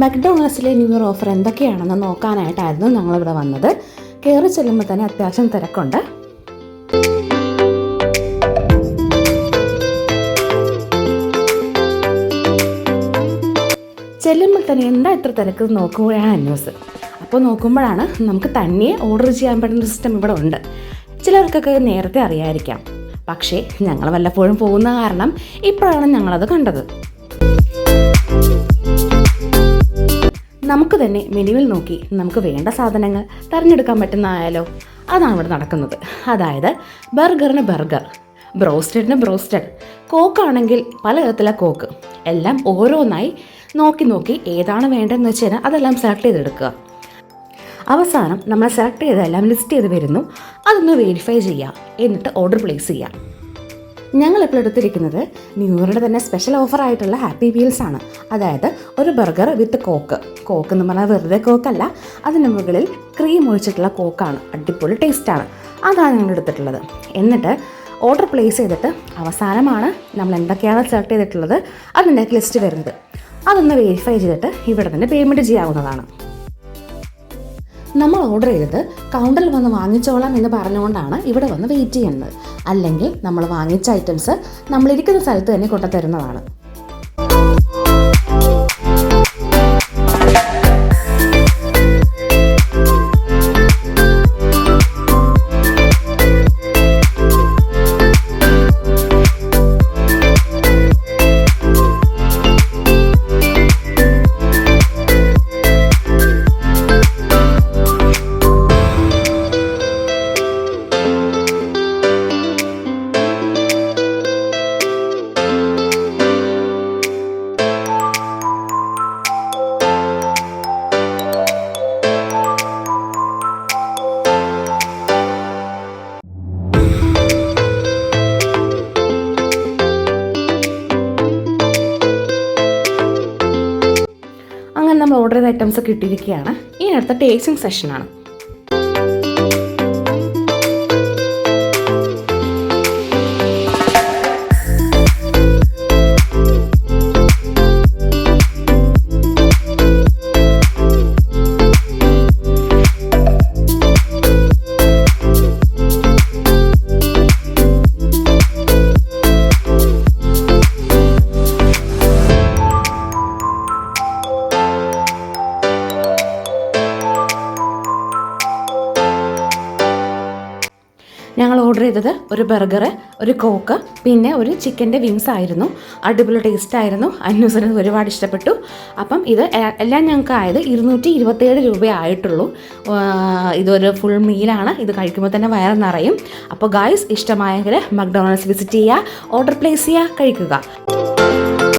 മക്ഡൊണാൾഡ്സിലെ new year offer എന്തൊക്കെയാണെന്ന് നോക്കാനായിട്ടായിരുന്നു ഞങ്ങളിവിടെ വന്നത്. കയറി ചെല്ലുമ്പോൾ തന്നെ അത്യാവശ്യം തിരക്കുണ്ട്. ചെല്ലുമ്പോൾ തന്നെ എന്താ ഇത്ര തിരക്ക് നോക്കുമ്പോഴാണ് ന്യൂസ്. അപ്പോൾ നോക്കുമ്പോഴാണ് നമുക്ക് തന്നെ ഓർഡർ ചെയ്യാൻ പറ്റുന്ന സിസ്റ്റം ഇവിടെ ഉണ്ട്. ചിലർക്കൊക്കെ നേരത്തെ അറിയാതിരിക്കാം, പക്ഷേ ഞങ്ങൾ വല്ലപ്പോഴും പോകുന്ന കാരണം ഇപ്പോഴാണ് ഞങ്ങളത് കണ്ടത്. നമുക്ക് തന്നെ മെനുവിൽ നോക്കി നമുക്ക് വേണ്ട സാധനങ്ങൾ തിരഞ്ഞെടുക്കാൻ പറ്റുന്നതായാലോ, അതാണ് ഇവിടെ നടക്കുന്നത്. അതായത് ബർഗറിന് ബർഗർ, ബ്രോസ്റ്റഡിന് ബ്രോസ്റ്റഡ്, കോക്കാണെങ്കിൽ പലതരത്തിലെ കോക്ക്, എല്ലാം ഓരോന്നായി നോക്കി ഏതാണ് വേണ്ടതെന്ന് വെച്ച് കഴിഞ്ഞാൽ അതെല്ലാം സെലക്ട് ചെയ്തെടുക്കുക. അവസാനം നമ്മൾ സെലക്ട് ചെയ്തെല്ലാം ലിസ്റ്റ് ചെയ്ത് വരുന്നു. അതൊന്ന് വെരിഫൈ ചെയ്യുക, എന്നിട്ട് ഓർഡർ പ്ലേസ് ചെയ്യുക. ഞങ്ങളിപ്പോൾ എടുത്തിരിക്കുന്നത് ന്യൂ ഇയറിൻ്റെ തന്നെ സ്പെഷ്യൽ ഓഫറായിട്ടുള്ള ഹാപ്പി മീൽസ് ആണ്. അതായത് ഒരു ബർഗർ വിത്ത് കോക്ക് എന്ന് പറഞ്ഞാൽ വെറുതെ കോക്കല്ല, അതിന് മുകളിൽ ക്രീം ഒഴിച്ചിട്ടുള്ള കോക്കാണ്. അടിപൊളി ടേസ്റ്റാണ്. അതാണ് ഞങ്ങൾ എടുത്തിട്ടുള്ളത്. എന്നിട്ട് ഓർഡർ പ്ലേസ് ചെയ്തിട്ട് അവസാനമാണ് നമ്മൾ എന്തൊക്കെയാണ് സെലക്ട് ചെയ്തിട്ടുള്ളത് അതിൻ്റെ ലിസ്റ്റ് വരുന്നത്. അതൊന്ന് വെരിഫൈ ചെയ്തിട്ട് ഇവിടെ തന്നെ പേയ്മെൻറ്റ് ചെയ്യാവുന്നതാണ്. നമ്മൾ ഓർഡർ ചെയ്തത് കൗണ്ടറിൽ വന്ന് വാങ്ങിച്ചോളാം എന്ന് പറഞ്ഞുകൊണ്ടാണ് ഇവിടെ വന്ന് വെയിറ്റ് ചെയ്യുന്നത്. അല്ലെങ്കിൽ നമ്മൾ വാങ്ങിച്ച ഐറ്റംസ് നമ്മളിരിക്കുന്ന സ്ഥലത്ത് തന്നെ കൊണ്ടുതരുന്നതാണ്. അങ്ങനെ നമ്മൾ ഓർഡർ ചെയ്ത ഐറ്റംസ് കിട്ടിയിരിക്കുകയാണ്. ഇനി അടുത്ത ടേസ്റ്റിംഗ് സെഷനാണ്. ഞങ്ങൾ ഓർഡർ ചെയ്തത് ഒരു ബർഗർ, ഒരു കോക്ക്, പിന്നെ ഒരു ചിക്കൻ്റെ വിങ്സ് ആയിരുന്നു. അടിപൊളി ടേസ്റ്റ് ആയിരുന്നു. അന്വേഷന് ഒരുപാട് ഇഷ്ടപ്പെട്ടു. അപ്പം ഇത് എല്ലാം ഞങ്ങൾക്ക് ആയത് 227 രൂപയായിട്ടുള്ളൂ. ഇതൊരു ഫുൾ മീലാണ്. ഇത് കഴിക്കുമ്പോൾ തന്നെ വയറ് നിറയും. അപ്പോൾ ഗായ്സ്, ഇഷ്ടമായെങ്കിൽ മക്ഡൊണാൾഡ്സ് വിസിറ്റ് ചെയ്യുക, ഓർഡർ പ്ലേസ് ചെയ്യുക, കഴിക്കുക.